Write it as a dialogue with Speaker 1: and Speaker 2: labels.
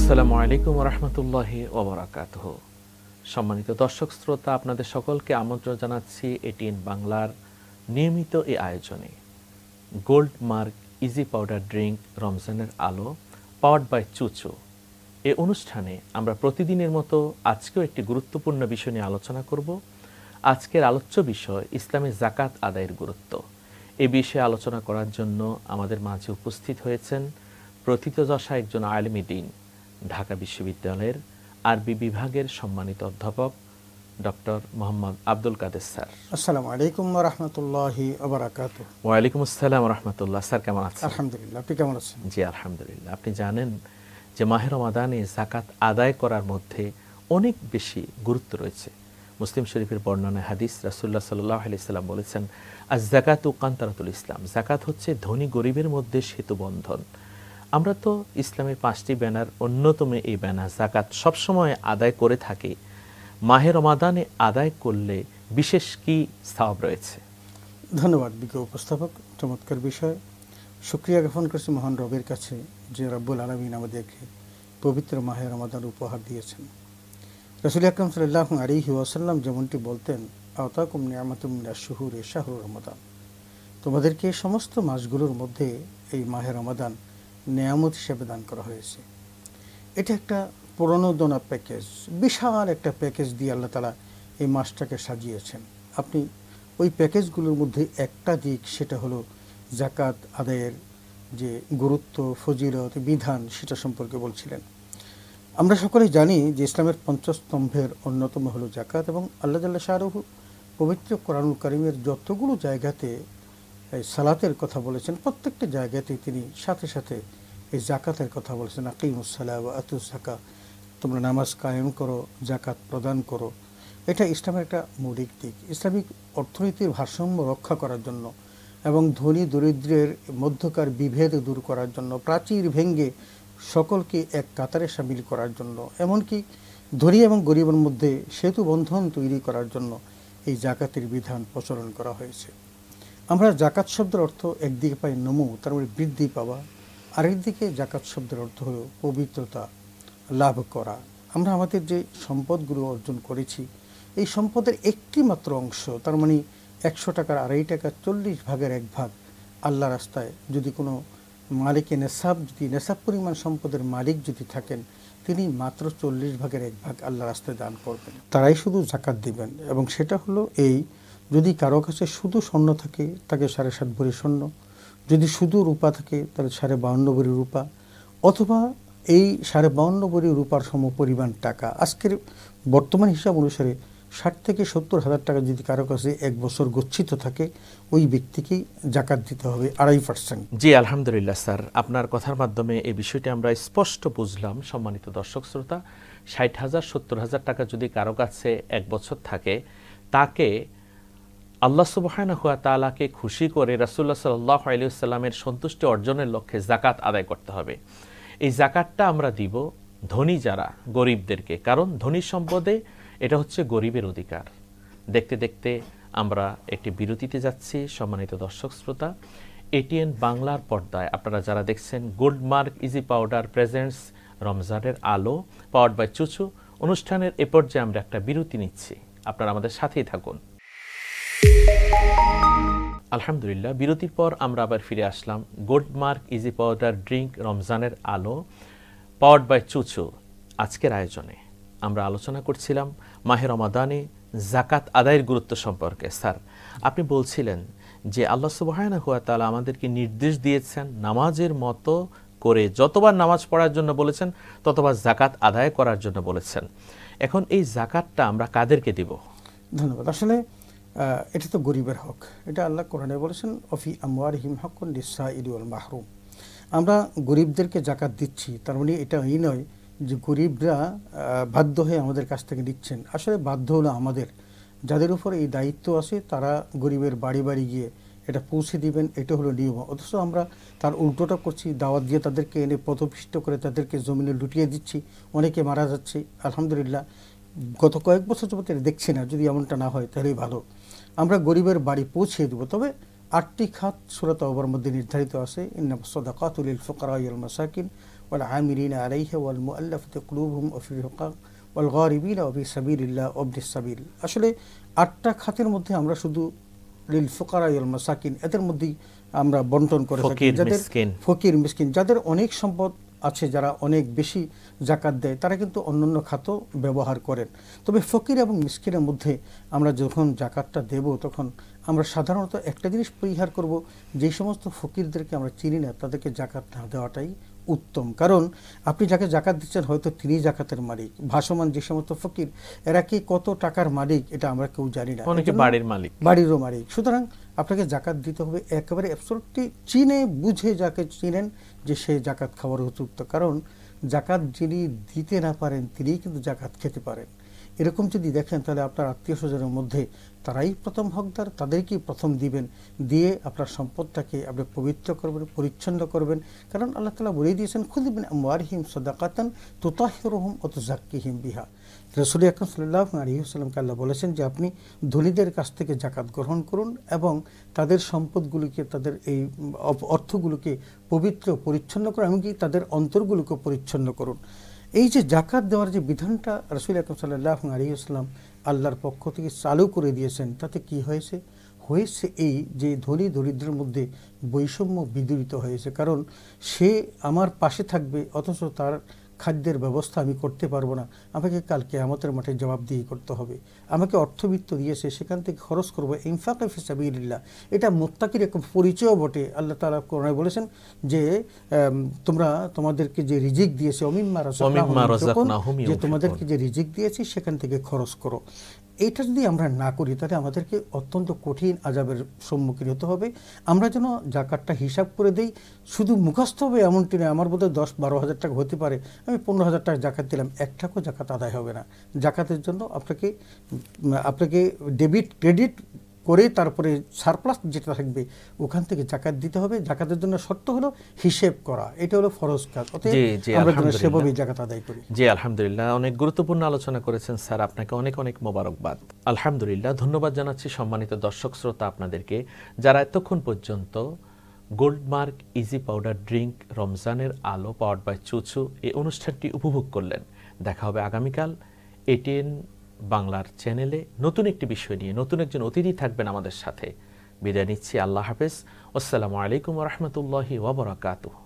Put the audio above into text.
Speaker 1: আসসালামু আলাইকুম রহমতুল্লাহি ওবরাকাতুহু। সম্মানিত দর্শক শ্রোতা, আপনাদের সকলকে আমন্ত্রণ জানাচ্ছি এটিএন বাংলার নিয়মিত এই আয়োজনে gold mark easy powder drink রমজানের আলো পাওয়ার্ড বাই চুচু। এই অনুষ্ঠানে আমরা প্রতিদিনের মতো আজকেও একটি গুরুত্বপূর্ণ বিষয় নিয়ে আলোচনা করব। আজকের আলোচ্য বিষয় ইসলামে যাকাত আদায়ের গুরুত্ব। এ বিষয়ে আলোচনা করার জন্য আমাদের মাঝে উপস্থিত হয়েছেন প্রথিতযশা একজন আলেম দ্বীন, ঢাকা বিশ্ববিদ্যালয়ের আরবি বিভাগের সম্মানিত অধ্যাপক ডক্টর মোহাম্মদ আব্দুল কাদের স্যার।
Speaker 2: আসসালামু আলাইকুম ওয়া রাহমাতুল্লাহি ওয়া বারাকাতুহু।
Speaker 1: ওয়া আলাইকুম আসসালাম ওয়া রাহমাতুল্লাহ। স্যার কেমন আছেন?
Speaker 2: আলহামদুলিল্লাহ, আপনি কেমন আছেন?
Speaker 1: জি আলহামদুলিল্লাহ। আপনি জানেন যে মাহে রমাদানে যাকাত আদায় করার মধ্যে অনেক বেশি গুরুত্ব রয়েছে। মুসলিম শরীফের বর্ণনায় হাদিস, রাসূলুল্লাহ সাল্লাল্লাহু আলাইহি সাল্লাম বলেছেন, আয-যাকাতু কান্তারাতুল ইসলাম। যাকাত হচ্ছে ধনী গরিবের মধ্যে সেতু বন্ধন। আমরা তো ইসলামের 5টি ব্যানার অন্যতম এই ব্যানার যাকাত সবসময় আদায় করে থাকি। মাহে রমাদানে আদায় করলে বিশেষ কি সওয়াব রয়েছে?
Speaker 2: ধন্যবাদ বিজ্ঞ উপস্থাপক, চমৎকার বিষয়। শুকরিয়া জ্ঞাপন করছি মহান রবের কাছে যে রব্বুল আলামিন আমাদেরকে পবিত্র মাহে রমাদান উপহার দিয়েছেন। রাসূল আকরাম সাল্লাল্লাহু আলাইহি ওয়াসাল্লাম যেমনটি বলতেন, আতাকুম নিয়ামাতুম মিনাশ শুহুরি শাহরুর রমাদান, তোমাদেরকে সমস্ত মাসগুলোর মধ্যে এই মাহে রমাদান নেয়ামত হিসেবে দান করা হয়েছে। এটা একটা প্রণোদনা প্যাকেজ, বিশাল একটা প্যাকেজ দিয়ে আল্লাহ তাআলা এই মাসটাকে সাজিয়েছেন। আপনি ওই প্যাকেজগুলোর মধ্যে একটা দিক, সেটা হলো যাকাত আদায়ের যে গুরুত্ব, ফজিলত, বিধান, সেটা সম্পর্কে বলছিলেন। আমরা সকলেই জানি যে ইসলামের পঞ্চস্তম্ভের অন্যতম হলো যাকাত, এবং আল্লাহ জাল্লা শাহরুহু পবিত্র কোরআনুল কারীমের যতগুলো জায়গাতে সালাতের কথা বলেছেন, প্রত্যেকটা জায়গাতেই তিনি সাথে সাথে এই যাকাতের কথা বলেছেন। আকিমুস সালাহ ওয়া আতুজ যাকাত, তোমরা নামাজ কায়েম করো, যাকাত প্রদান করো। এটা ইসলামের একটা মৌলিক দিক। ইসলামিক অর্থনীতির ভারসাম্য রক্ষা করার জন্য এবং ধনী দরিদ্রের মধ্যকার বিভেদ দূর করার জন্য, প্রাচীর ভেঙ্গে সকলকে এক কাতারে সামিল করার জন্য, এমনকি ধনী এবং গরিবের মধ্যে সেতু বন্ধন তৈরি করার জন্য এই যাকাতের বিধান প্রচলন করা হয়েছে। আমরা যাকাত শব্দের অর্থ একদিকে পাই নমু, তার মানে বৃদ্ধি পাওয়া, আরেকদিকে যাকাত শব্দের অর্থ হলো পবিত্রতা লাভ করা। আমরা আমাদের যে সম্পদগুলো অর্জন করেছি, এই সম্পদের একটি মাত্র অংশ, তার মানে 100 টাকার 2.5 টাকা, 40 ভাগের 1 ভাগ আল্লাহ রাস্তায়, যদি কোনো মালিকে নেশাব, যদি নেশাব পরিমাণ সম্পদের মালিক যদি থাকেন, তিনি মাত্র 40 ভাগের 1 ভাগ আল্লাহ রাস্তায় দান করবেন। তারাই শুধু যাকাত দিবেন। এবং সেটা হলো এই, যদি কারো কাছে শুধু স্বর্ণ থাকে তাকে 7.5 ভরি স্বর্ণ, যদি শুধু রূপা থাকে তাহলে 52.5 ভরি রূপা, অথবা এই 52.5 ভরি রূপার সম পরিমাণ টাকা। আজকের বর্তমান হিসাব অনুসারে 60 থেকে 70 হাজার টাকা যদি কারো কাছে 1 বছর গচ্ছিত থাকে, ওই ব্যক্তিকেই যাকাত দিতে হবে 2.5%।
Speaker 1: জি আলহামদুলিল্লাহ স্যার, আপনার কথার মাধ্যমে এই বিষয়টি আমরা স্পষ্ট বুঝলাম। সম্মানিত দর্শক শ্রোতা, 60,000 70,000 টাকা যদি কারো কাছে 1 বছর থাকে, তাকে আল্লাহ সুবহানাহু ওয়া তাআলাকে খুশি করে রাসূলুল্লাহ সাল্লাল্লাহু আলাইহি ওয়াসাল্লামের সন্তুষ্টি অর্জনের লক্ষ্যে যাকাত আদায় করতে হবে। এই যাকাতটা আমরা দিব ধনী যারা, গরিবদেরকে, কারণ ধনী সম্পদে এটা হচ্ছে গরিবের অধিকার। দেখতে দেখতে আমরা একটি বিরতিতে যাচ্ছি। সম্মানিত দর্শক শ্রোতা, এটিএন বাংলার পর্দায় আপনারা যারা দেখছেন gold mark easy powder presents রমজানের আলো পাওয়ার্ড বাই চুচু অনুষ্ঠানের এ পর্যায়ে আমরা একটা বিরতি নিচ্ছি। আপনারা আমাদের সাথেই থাকুন। আলহামদুলিল্লাহ, বিরতির পর আমরা আবার ফিরে আসলাম। Gold mark easy powder drink রমজানের আলো পাওয়ার্ড বাই চুচু আজকের আয়োজনে আমরা আলোচনা করছিলাম মাহে রমাদানে যাকাত আদায়ের গুরুত্ব সম্পর্কে। স্যার, আপনি বলছিলেন যে আল্লাহ সুবহানাহু ওয়া তাআলা আমাদেরকে নির্দেশ দিয়েছেন নামাজের মতো করে, যতবার নামাজ পড়ার জন্য বলেছেন ততবার যাকাত আদায় করার জন্য বলেছেন। এখন এই যাকাতটা আমরা কাদেরকে দিব?
Speaker 2: ধন্যবাদ। আসলে এটা তো গরিবের হক। এটা আল্লাহ কোরআনে বলেছেন, অফি আমওয়ালিহিম হাক্কুন লিস-সাইলি ওয়াল মাহরুম। আমরা গরিবদেরকে যাকাত দিচ্ছি, তার মানে এটা এই নয় যে গরিবরা বাধ্য হয়ে আমাদের কাছ থেকে নিচ্ছেন। আসলে বাধ্য হলো আমাদের, যাদের উপর এই দায়িত্ব আছে, তারা গরিবের বাড়ি বাড়ি গিয়ে এটা পৌঁছে দিবেন, এটা হলো নিয়ম। অথচ আমরা তার উল্টোটা করছি, দাওয়াত দিয়ে তাদেরকে এনে পথভ্রষ্ট করে তাদেরকে জমিনে লুটিয়ে দিচ্ছি, অনেকে মারা যাচ্ছে। আলহামদুলিল্লাহ, গত কয়েক বছর যাবত দেখছি না, যদি এমনটা না হয় তাহলেই ভালো। আমরা গরিবের বাড়ি পৌঁছে দেবো। তবে 8টি খাত সূরা তাওবার মধ্যে নির্ধারিত আছে, ইন্নামাস সাদাকাতু লিল ফুকারা ওয়াল মাসাকিন ওয়াল আমিলিনা আলাইহা ওয়াল মুআল্লাফাতি কুলুবুহুম ওয়া ফির রিকাব ওয়াল গারিবিনা ওয়া ফি সাবিলিল্লাহ ওয়া ইবনিস সাবিল। আসলে 8টা খাতের মধ্যে আমরা শুধু লিল ফুকারা ওয়াল মাসাকিন এদের মধ্যেই আমরা বন্টন করে থাকি। যাদের ফকির মিসকিন, যাদের অনেক সম্পদ আছে, যারা অনেক বেশি জাকাত দেয়, তারা কিন্তু অন্যান্য খাত ব্যবহার করেন। তবে ফকির এবং মিসকিনের মধ্যে আমরা যখন জাকাতটা দেব তখন আমরা সাধারণত একটা জিনিস পরিহার করব, যে সমস্ত ফকিরদেরকে আমরা চিনি না তাদেরকে জাকাত না দেওয়াটাই উত্তম। কারণ আপনি যাকে জাকাত দিচ্ছেন হয়তো তিনি জাকাতের মালিক, ভাসমান যে সমস্ত ফকির এরা কি কত টাকার মালিক এটা আমরা কেউ জানি না,
Speaker 1: অনেকে বাড়ির মালিক,
Speaker 2: বাড়িরও মালিক। সুতরাং আপনাকে জাকাত দিতে হবে একেবারে অ্যাবসলিউটলি চিনে বুঝে, যাকে চিনেন যে সে জাকাত খাওয়ার উপযুক্ত। কারণ জাকাত যিনি দিতে না পারেন তিনিই কিন্তু জাকাত খেতে পারেন। এরকম যদি দেখেন তাহলে আপনার আত্মীয় স্বজনের মধ্যে তারাই প্রথম হকদার, তাদেরকেই প্রথম দিবেন, দিয়ে আপনার সম্পদটাকে আপনি পবিত্র করবেন, পরিচ্ছন্ন করবেন। কারণ আল্লাহ তাআলা বলে দিয়েছেন খুযু মিন আমওয়ালিহিম সাদাকাতান তুতাহহিরুহুম ওয়া তুযাক্কিহিম বিহা। রাসূল আকরাম সাল্লাল্লাহু আলাইহি ওয়াসাল্লামকে আল্লাহ বলেছেন যে আপনি ধনীদের কাছ থেকে জাকাত গ্রহণ করুন এবং তাদের সম্পদগুলিকে, তাদের এই অর্থগুলোকে পবিত্র পরিচ্ছন্ন করুন, এমনকি তাদের অন্তরগুলোকে পরিচ্ছন্ন করুন। এই যে জাকাত দেওয়ার যে বিধানটা রাসূল আকরাম সাল্লাল্লাহু আলাইহি ওয়াসাল্লাম আল্লাহর পক্ষ থেকে চালু করে দিয়েছেন, তাতে কি হয়েছে? এই যে ধনী দরিদ্রের মধ্যে বৈষম্য বিদূরিত হয়েছে। কারণ সে আমার পাশে থাকবে অথচ তার খাদ্যের ব্যবস্থা আমি করতে পারবো না, আমাকে কাল কিয়ামতের মাঠে জবাবদিহি করতে হবে। আমাকে অর্থবিত্ত দিয়েছে, সেখান থেকে খরচ করবো, ইনফাক ফি সাবিলিল্লাহ। এটা মুত্তাকির এক পরিচয় বটে। আল্লাহ তাআলা কোরআনে বলেছেন যে তোমরা তোমাদেরকে যে রিজিক দিয়েছে অমিম্মা রাযাকনাহুম, যে তোমাদেরকে যে রিজিক দিয়েছি সেখান থেকে খরচ করো। এইটা যদি আমরা না করি তাহলে আমাদেরকে অত্যন্ত কঠিন আযাবের সম্মুখীন হতে হবে। আমরা যেন জাকাতটা হিসাব করে দেই, শুধু মুখস্থ হবে এমনটি নয়। আমার বোধহয় 10-12 হাজার টাকা হতে পারে, আমি 15 হাজার টাকা জাকাত দিলাম, 1 টাকাও জাকাত আদায় হবে না। জাকাতের জন্য আপনাকে ডেবিট ক্রেডিট করে তারপরে সারপ্লাস যেটা থাকবে ওখান থেকে জাকাত দিতে হবে। জাকাতের জন্য শর্ত হলো হিসেব করা, এটা হলো ফরজ কাজ। অতএব আমরা যেন সেভাবে জাকাত আদায় করি।
Speaker 1: জি আলহামদুলিল্লাহ, অনেক গুরুত্বপূর্ণ আলোচনা করেছেন স্যার, আপনাকে অনেক অনেক মোবারকবাদ। আলহামদুলিল্লাহ, ধন্যবাদ জানাচ্ছি সম্মানিত দর্শক শ্রোতা আপনাদেরকে যারা এতক্ষণ পর্যন্ত গোল্ডমার্ক ইজি পাউডার ড্রিঙ্ক রমজানের আলো পাওয়ার্ড বাই চুচু এই অনুষ্ঠানটি উপভোগ করলেন। দেখা হবে আগামীকাল ATN বাংলার চ্যানেলে নতুন একটি বিষয় নিয়ে। নতুন একজন অতিথি থাকবেন আমাদের সাথে। বিদায় নিচ্ছি, আল্লাহ হাফেজ, আসসালামু আলাইকুম ওয়া রাহমাতুল্লাহি ওয়া বারাকাতুহু।